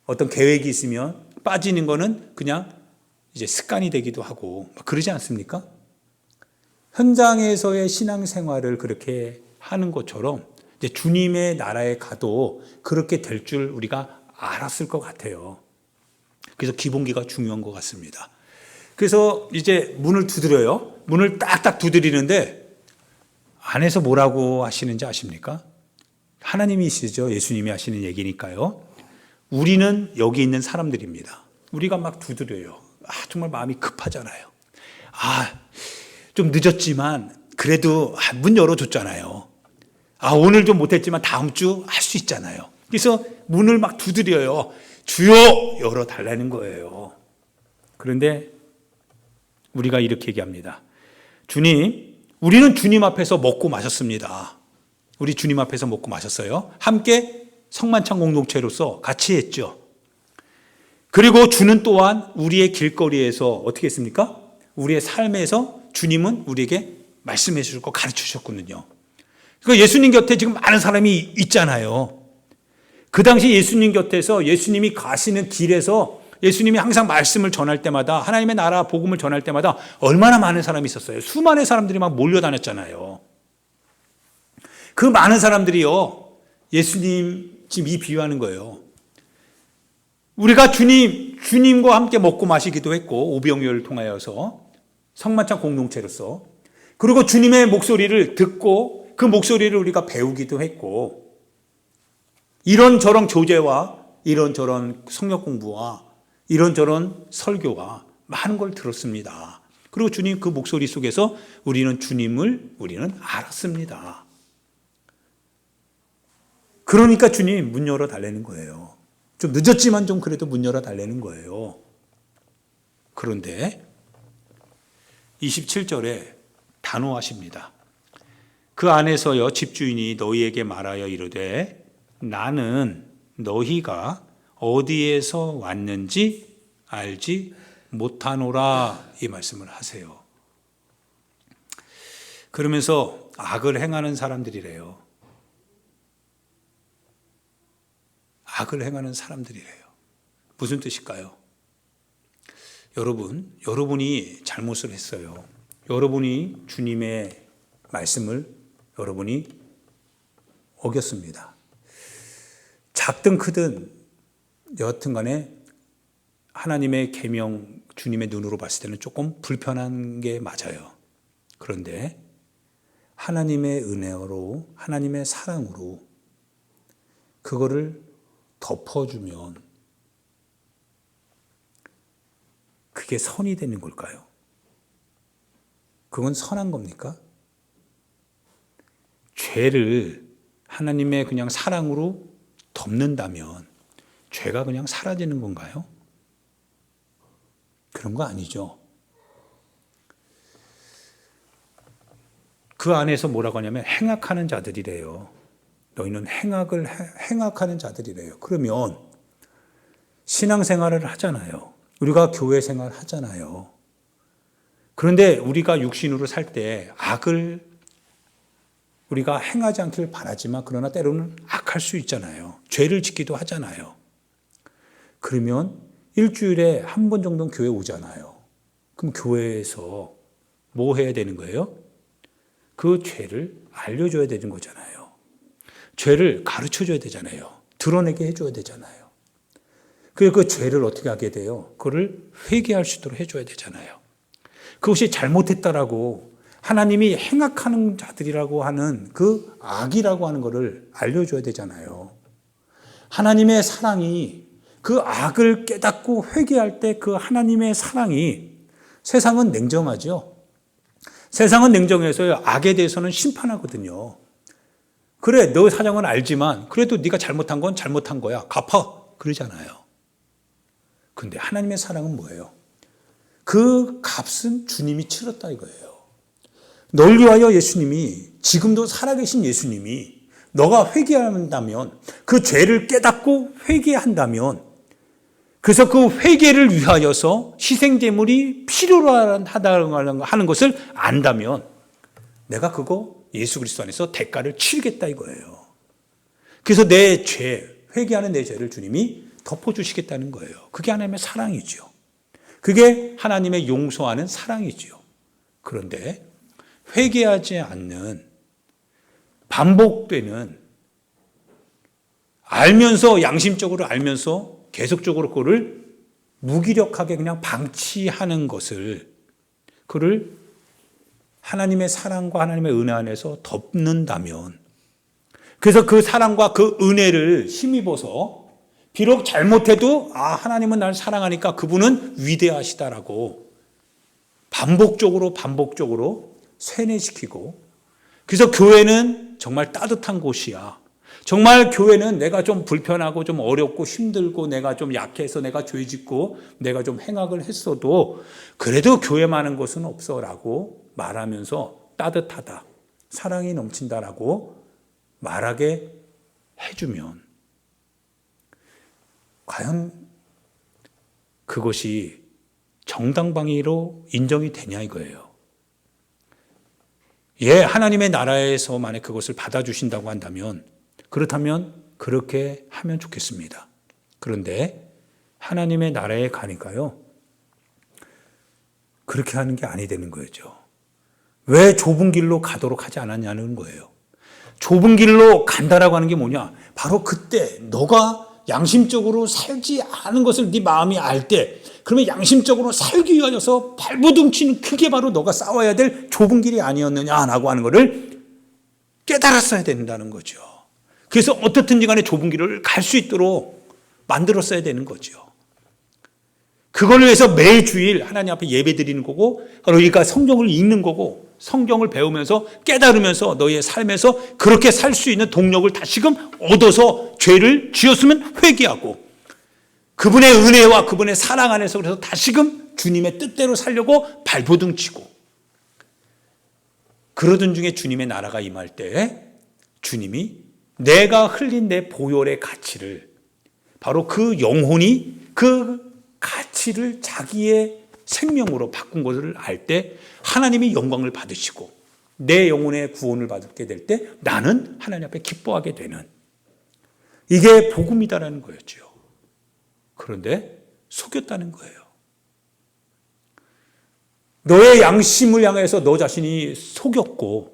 어떤 계획이 있으면 빠지는 거는 그냥 이제 습관이 되기도 하고 그러지 않습니까? 현장에서의 신앙생활을 그렇게 하는 것처럼 이제 주님의 나라에 가도 그렇게 될 줄 우리가 알았을 것 같아요. 그래서 기본기가 중요한 것 같습니다. 그래서 이제 문을 두드려요. 문을 딱딱 두드리는데 안에서 뭐라고 하시는지 아십니까? 하나님이시죠. 예수님이 하시는 얘기니까요. 우리는 여기 있는 사람들입니다. 우리가 막 두드려요. 정말 마음이 급하잖아요. 좀 늦었지만 그래도 문 열어줬잖아요. 오늘 좀 못했지만 다음 주 할 수 있잖아요. 그래서 문을 막 두드려요. 주여 열어달라는 거예요. 그런데 우리가 이렇게 얘기합니다. 주님, 우리는 주님 앞에서 먹고 마셨습니다. 우리 주님 앞에서 먹고 마셨어요. 함께 성만찬 공동체로서 같이 했죠. 그리고 주는 또한 우리의 길거리에서 어떻게 했습니까? 우리의 삶에서 주님은 우리에게 말씀해 주셨고 가르쳐 주셨거든요. 그러니까 예수님 곁에 지금 많은 사람이 있잖아요. 그 당시 예수님 곁에서 예수님이 가시는 길에서 예수님이 항상 말씀을 전할 때마다, 하나님의 나라 복음을 전할 때마다 얼마나 많은 사람이 있었어요. 수많은 사람들이 막 몰려다녔잖아요. 그 많은 사람들이요, 예수님 지금 이 비유하는 거예요. 우리가 주님과 함께 먹고 마시기도 했고, 오병이어를 통하여서 성만찬 공동체로서, 그리고 주님의 목소리를 듣고 그 목소리를 우리가 배우기도 했고, 이런저런 교제와 이런저런 성역 공부와 이런저런 설교와 많은 걸 들었습니다. 그리고 주님 그 목소리 속에서 우리는 알았습니다. 그러니까 주님 문 열어 달라는 거예요. 좀 늦었지만 좀 그래도 문 열어 달라는 거예요. 그런데 27절에 단호하십니다. 그 안에서여 집주인이 너희에게 말하여 이르되 나는 너희가 어디에서 왔는지 알지 못하노라, 이 말씀을 하세요. 그러면서 악을 행하는 사람들이래요. 악을 행하는 사람들이래요. 무슨 뜻일까요? 여러분이 잘못을 했어요. 여러분이 주님의 말씀을 여러분이 어겼습니다. 작든 크든 여하튼 간에 하나님의 계명, 주님의 눈으로 봤을 때는 조금 불편한 게 맞아요. 그런데 하나님의 은혜로, 하나님의 사랑으로 그거를 덮어주면 그게 선이 되는 걸까요? 그건 선한 겁니까? 죄를 하나님의 그냥 사랑으로 덮는다면 죄가 그냥 사라지는 건가요? 그런 거 아니죠. 그 안에서 뭐라고 하냐면 행악하는 자들이래요. 너희는 행악하는 자들이래요. 그러면 신앙생활을 하잖아요. 우리가 교회 생활 하잖아요. 그런데 우리가 육신으로 살 때 악을 우리가 행하지 않기를 바라지만 그러나 때로는 악할 수 있잖아요. 죄를 짓기도 하잖아요. 그러면 일주일에 한 번 정도는 교회 오잖아요. 그럼 교회에서 뭐 해야 되는 거예요? 그 죄를 알려줘야 되는 거잖아요. 죄를 가르쳐줘야 되잖아요. 드러내게 해줘야 되잖아요. 그리고 그 죄를 어떻게 하게 돼요? 그거를 회개할 수 있도록 해줘야 되잖아요. 그것이 잘못했다라고 하나님이 행악하는 자들이라고 하는 그 악이라고 하는 것을 알려줘야 되잖아요. 하나님의 사랑이 그 악을 깨닫고 회개할 때 그 하나님의 사랑이, 세상은 냉정하죠. 세상은 냉정해서 악에 대해서는 심판하거든요. 그래, 너 사정은 알지만 그래도 네가 잘못한 건 잘못한 거야. 갚아. 그러잖아요. 근데 하나님의 사랑은 뭐예요? 그 값은 주님이 치렀다 이거예요. 널 위하여 예수님이, 지금도 살아계신 예수님이 너가 회개한다면, 그 죄를 깨닫고 회개한다면, 그래서 그 회개를 위하여서 희생제물이 필요하다는 것을 안다면 내가 그거 예수 그리스도 안에서 대가를 치르겠다 이거예요. 그래서 내 죄, 회개하는 내 죄를 주님이 덮어주시겠다는 거예요. 그게 하나님의 사랑이죠. 그게 하나님의 용서하는 사랑이죠. 그런데 회개하지 않는, 반복되는, 알면서, 양심적으로 알면서 계속적으로 그거를 무기력하게 그냥 방치하는 것을, 그를 하나님의 사랑과 하나님의 은혜 안에서 덮는다면, 그래서 그 사랑과 그 은혜를 힘입어서 비록 잘못해도 하나님은 나를 사랑하니까 그분은 위대하시다라고 반복적으로 세뇌시키고, 그래서 교회는 정말 따뜻한 곳이야. 정말 교회는 내가 좀 불편하고 좀 어렵고 힘들고 내가 좀 약해서 내가 죄 짓고 내가 좀 행악을 했어도 그래도 교회 많은 곳은 없어라고 말하면서 따뜻하다, 사랑이 넘친다라고 말하게 해주면 과연 그것이 정당방위로 인정이 되냐 이거예요. 하나님의 나라에서만에 그것을 받아주신다고 한다면, 그렇다면 그렇게 하면 좋겠습니다. 그런데 하나님의 나라에 가니까요, 그렇게 하는 게 아니 되는 거죠. 왜 좁은 길로 가도록 하지 않았냐는 거예요. 좁은 길로 간다라고 하는 게 뭐냐? 바로 그때 너가 양심적으로 살지 않은 것을 네 마음이 알 때, 그러면 양심적으로 살기 위하여서 발버둥치는 그게 바로 너가 싸워야 될 좁은 길이 아니었느냐라고 하는 것을 깨달았어야 된다는 거죠. 그래서 어떻든지 간에 좁은 길을 갈 수 있도록 만들었어야 되는 거죠. 그걸 위해서 매주일 하나님 앞에 예배 드리는 거고, 그러니까 성경을 읽는 거고, 성경을 배우면서 깨달으면서 너의 삶에서 그렇게 살 수 있는 동력을 다시금 얻어서 죄를 지었으면 회개하고, 그분의 은혜와 그분의 사랑 안에서 그래서 다시금 주님의 뜻대로 살려고 발버둥치고, 그러던 중에 주님의 나라가 임할 때 주님이 내가 흘린 내 보혈의 가치를, 바로 그 영혼이 그 가치를 자기의 생명으로 바꾼 것을 알 때 하나님이 영광을 받으시고 내 영혼의 구원을 받게 될 때 나는 하나님 앞에 기뻐하게 되는, 이게 복음이다라는 거였죠. 그런데 속였다는 거예요. 너의 양심을 향해서 너 자신이 속였고,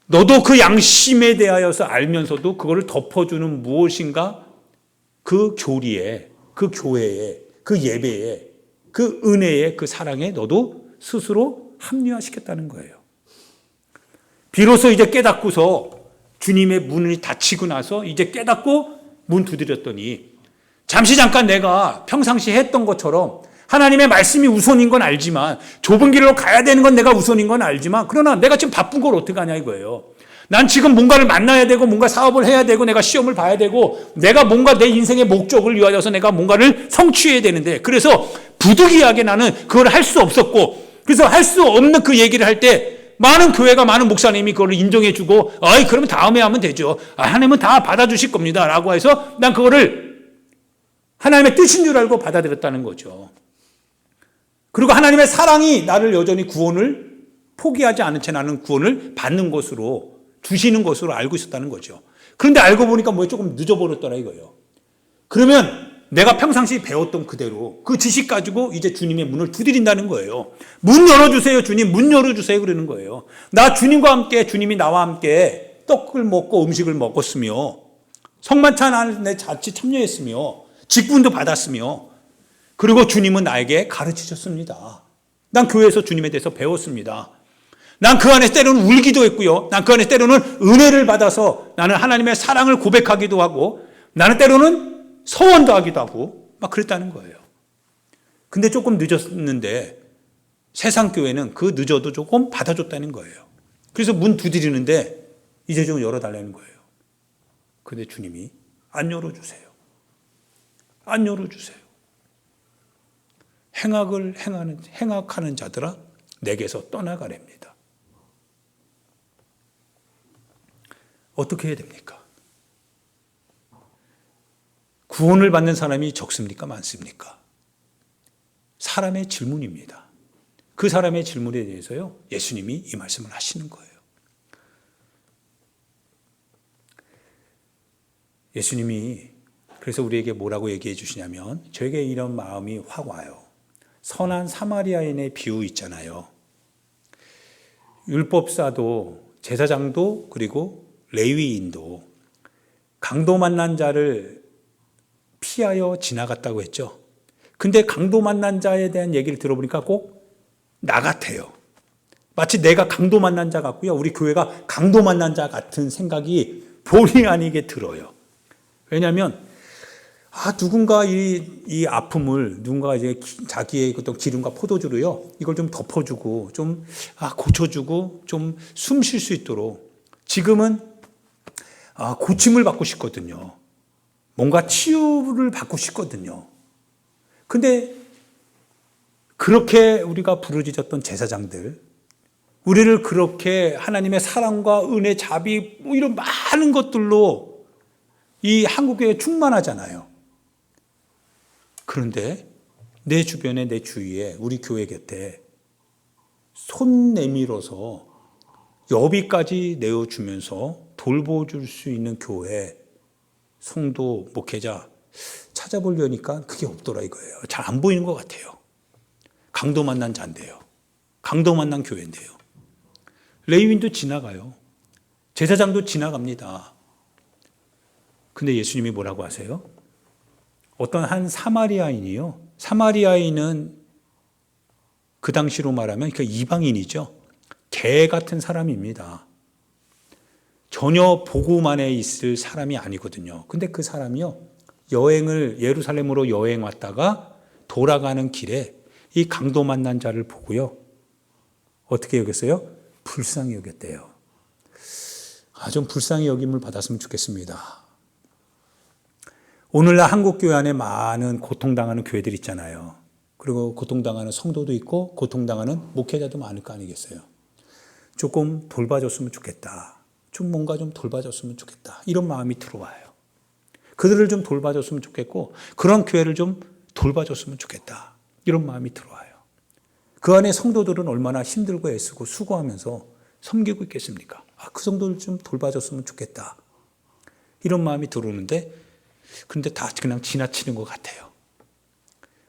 너도 그 양심에 대하여서 알면서도 그거를 덮어주는 무엇인가, 그 교리에, 그 교회에, 그 예배에, 그 은혜에, 그 사랑에 너도 스스로 합리화시켰다는 거예요. 비로소 이제 깨닫고서 주님의 문이 닫히고 나서 이제 깨닫고 문 두드렸더니, 잠시 잠깐 내가 평상시 했던 것처럼 하나님의 말씀이 우선인 건 알지만, 좁은 길로 가야 되는 건 내가 우선인 건 알지만, 그러나 내가 지금 바쁜 걸 어떻게 하냐 이거예요. 난 지금 뭔가를 만나야 되고, 뭔가 사업을 해야 되고, 내가 시험을 봐야 되고, 내가 뭔가 내 인생의 목적을 위하여서 내가 뭔가를 성취해야 되는데, 그래서 부득이하게 나는 그걸 할 수 없었고, 그래서 할 수 없는 그 얘기를 할 때 많은 교회가, 많은 목사님이 그걸 인정해 주고, 그러면 다음에 하면 되죠. 하나님은 다 받아주실 겁니다 라고 해서 난 그거를 하나님의 뜻인 줄 알고 받아들였다는 거죠. 그리고 하나님의 사랑이 나를 여전히 구원을 포기하지 않은 채 나는 구원을 받는 것으로, 주시는 것으로 알고 있었다는 거죠. 그런데 알고 보니까 뭐 조금 늦어버렸더라 이거예요. 그러면 내가 평상시 배웠던 그대로 그 지식 가지고 이제 주님의 문을 두드린다는 거예요. 문 열어주세요 주님, 문 열어주세요 그러는 거예요. 나 주님과 함께, 주님이 나와 함께 떡을 먹고 음식을 먹었으며, 성만찬 안에 같이 참여했으며, 직분도 받았으며, 그리고 주님은 나에게 가르치셨습니다. 난 교회에서 주님에 대해서 배웠습니다. 난 그 안에 때로는 울기도 했고요. 난 그 안에 때로는 은혜를 받아서 나는 하나님의 사랑을 고백하기도 하고, 나는 때로는 서원도 하기도 하고 막 그랬다는 거예요. 근데 조금 늦었는데 세상 교회는 그 늦어도 조금 받아줬다는 거예요. 그래서 문 두드리는데 이제 좀 열어달라는 거예요. 근데 주님이 안 열어주세요. 안 열어주세요. 행악하는 자들아 내게서 떠나가랍니다. 어떻게 해야 됩니까? 구원을 받는 사람이 적습니까? 많습니까? 사람의 질문입니다. 그 사람의 질문에 대해서요, 예수님이 이 말씀을 하시는 거예요. 예수님이 그래서 우리에게 뭐라고 얘기해 주시냐면, 저에게 이런 마음이 확 와요. 선한 사마리아인의 비유 있잖아요. 율법사도, 제사장도, 그리고 레위인도 강도 만난 자를 피하여 지나갔다고 했죠. 근데 강도 만난 자에 대한 얘기를 들어보니까 꼭 나 같아요. 마치 내가 강도 만난 자 같고요, 우리 교회가 강도 만난 자 같은 생각이 본의 아니게 들어요. 왜냐하면 누군가 이 아픔을, 누군가 이제 자기의 어떤 기름과 포도주로요, 이걸 좀 덮어주고, 좀 고쳐주고, 좀 숨 쉴 수 있도록, 지금은 고침을 받고 싶거든요. 뭔가 치유를 받고 싶거든요. 근데 그렇게 우리가 부르짖었던 제사장들, 우리를 그렇게 하나님의 사랑과 은혜, 자비, 뭐 이런 많은 것들로 이 한국교회에 충만하잖아요. 그런데 내 주변에, 내 주위에, 우리 교회 곁에 손 내밀어서 여비까지 내어주면서 돌보줄 수 있는 교회, 성도, 목회자 찾아보려니까 그게 없더라 이거예요. 잘 안 보이는 것 같아요. 강도 만난 자인데요. 강도 만난 교회인데요. 레위인도 지나가요. 제사장도 지나갑니다. 근데 예수님이 뭐라고 하세요? 어떤 한 사마리아인이요. 사마리아인은 그 당시로 말하면 그 이방인이죠. 개 같은 사람입니다. 전혀 복음 안에 있을 사람이 아니거든요. 근데 그 사람이요. 예루살렘으로 여행 왔다가 돌아가는 길에 이 강도 만난 자를 보고요. 어떻게 여겼어요? 불쌍히 여겼대요. 좀 불쌍히 여김을 받았으면 좋겠습니다. 오늘날 한국교회 안에 많은 고통당하는 교회들 있잖아요. 그리고 고통당하는 성도도 있고 고통당하는 목회자도 많을 거 아니겠어요. 조금 돌봐줬으면 좋겠다. 좀 뭔가 좀 돌봐줬으면 좋겠다. 이런 마음이 들어와요. 그들을 좀 돌봐줬으면 좋겠고 그런 교회를 좀 돌봐줬으면 좋겠다. 이런 마음이 들어와요. 그 안에 성도들은 얼마나 힘들고 애쓰고 수고하면서 섬기고 있겠습니까? 그 성도를 좀 돌봐줬으면 좋겠다. 이런 마음이 들어오는데 그런데 다 그냥 지나치는 것 같아요.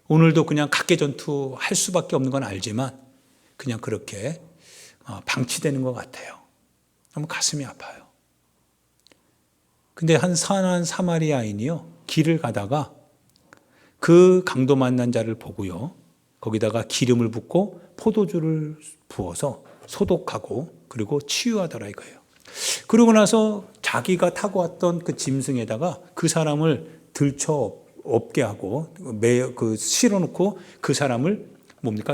오늘도 그냥 각계전투 할 수밖에 없는 건 알지만 그냥 그렇게 방치되는 것 같아요. 너무 가슴이 아파요. 근데 한 선한 사마리아인이요. 길을 가다가 그 강도 만난 자를 보고요. 거기다가 기름을 붓고 포도주를 부어서 소독하고 그리고 치유하더라 이거예요. 그러고 나서 자기가 타고 왔던 그 짐승에다가 그 사람을 들쳐 업게 하고 실어놓고 그 사람을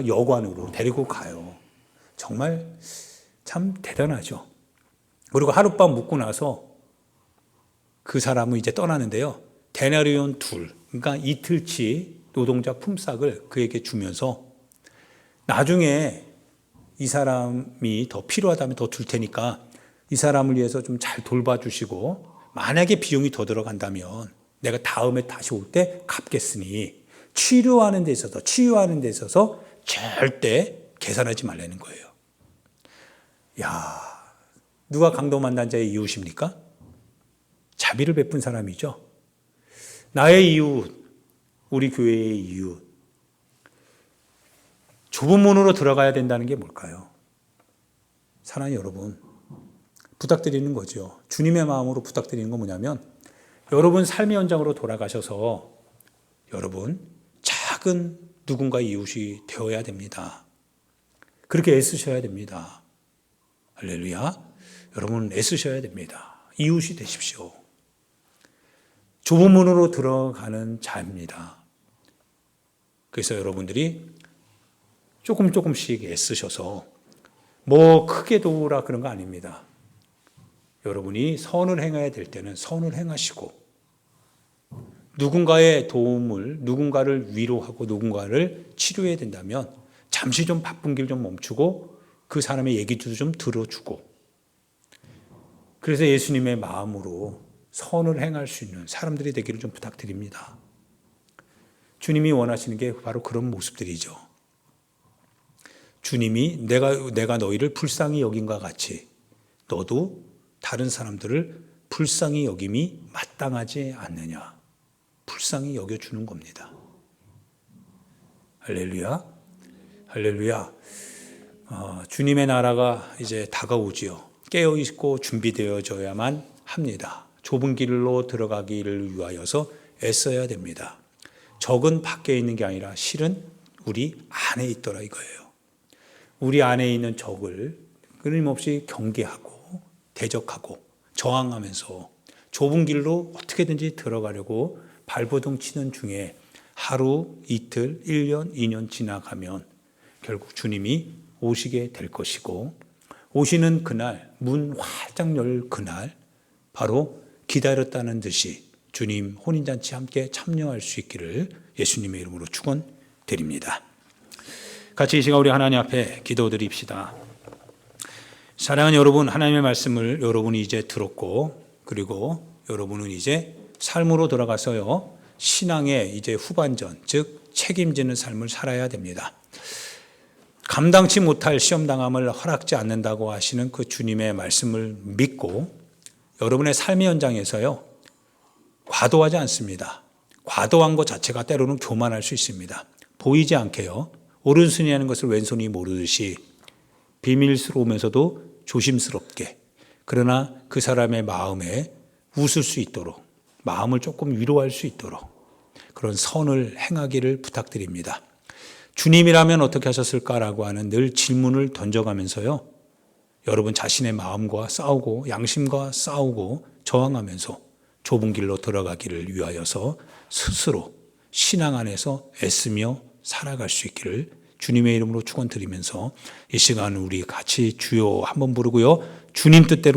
여관으로 데리고 가요. 정말 참 대단하죠. 그리고 하룻밤 묵고 나서 그 사람은 이제 떠나는데요. 데나리온 둘, 그러니까 이틀치 노동자 품삯을 그에게 주면서 나중에 이 사람이 더 필요하다면 더 줄 테니까 이 사람을 위해서 좀 잘 돌봐주시고 만약에 비용이 더 들어간다면 내가 다음에 다시 올 때 갚겠으니 치유하는 데 있어서 절대 계산하지 말라는 거예요. 누가 강도 만난 자의 이웃입니까? 자비를 베푼 사람이죠. 나의 이웃, 우리 교회의 이웃. 좁은 문으로 들어가야 된다는 게 뭘까요? 사랑하는 여러분, 부탁드리는 거죠. 주님의 마음으로 부탁드리는 건 뭐냐면 여러분 삶의 현장으로 돌아가셔서 여러분 작은 누군가의 이웃이 되어야 됩니다. 그렇게 애쓰셔야 됩니다. 할렐루야. 여러분 애쓰셔야 됩니다. 이웃이 되십시오. 좁은 문으로 들어가는 자입니다. 그래서 여러분들이 조금씩 애쓰셔서 크게 도우라 그런 거 아닙니다. 여러분이 선을 행해야 될 때는 선을 행하시고 누군가의 도움을, 누군가를 위로하고 누군가를 치료해야 된다면 잠시 좀 바쁜 길 좀 멈추고 그 사람의 얘기도 좀 들어주고 그래서 예수님의 마음으로 선을 행할 수 있는 사람들이 되기를 좀 부탁드립니다. 주님이 원하시는 게 바로 그런 모습들이죠. 주님이 내가 너희를 불쌍히 여긴과 같이 너도 다른 사람들을 불쌍히 여김이 마땅하지 않느냐. 불쌍히 여겨주는 겁니다. 할렐루야. 할렐루야. 주님의 나라가 이제 다가오지요. 깨어있고 준비되어져야만 합니다. 좁은 길로 들어가기를 위하여서 애써야 됩니다. 적은 밖에 있는 게 아니라 실은 우리 안에 있더라 이거예요. 우리 안에 있는 적을 끊임없이 경계하고 대적하고 저항하면서 좁은 길로 어떻게든지 들어가려고 발버둥 치는 중에 하루, 이틀, 1년, 2년 지나가면 결국 주님이 오시게 될 것이고 오시는 그날, 문 활짝 열 그날 바로 기다렸다는 듯이 주님 혼인잔치 함께 참여할 수 있기를 예수님의 이름으로 축원드립니다. 같이 이 시간 우리 하나님 앞에 기도드립시다. 사랑하는 여러분, 하나님의 말씀을 여러분이 이제 들었고 그리고 여러분은 이제 삶으로 돌아가서요 신앙의 이제 후반전, 즉 책임지는 삶을 살아야 됩니다. 감당치 못할 시험당함을 허락지 않는다고 하시는 그 주님의 말씀을 믿고 여러분의 삶의 현장에서요 과도하지 않습니다. 과도한 것 자체가 때로는 교만할 수 있습니다. 보이지 않게요 오른손이 하는 것을 왼손이 모르듯이 비밀스러우면서도 조심스럽게 그러나 그 사람의 마음에 웃을 수 있도록 마음을 조금 위로할 수 있도록 그런 선을 행하기를 부탁드립니다. 주님이라면 어떻게 하셨을까라고 하는 늘 질문을 던져가면서요. 여러분 자신의 마음과 싸우고 양심과 싸우고 저항하면서 좁은 길로 들어가기를 위하여서 스스로 신앙 안에서 애쓰며 살아갈 수 있기를 주님의 이름으로 축원드리면서 이 시간 우리 같이 주여 한번 부르고요. 주님 뜻대로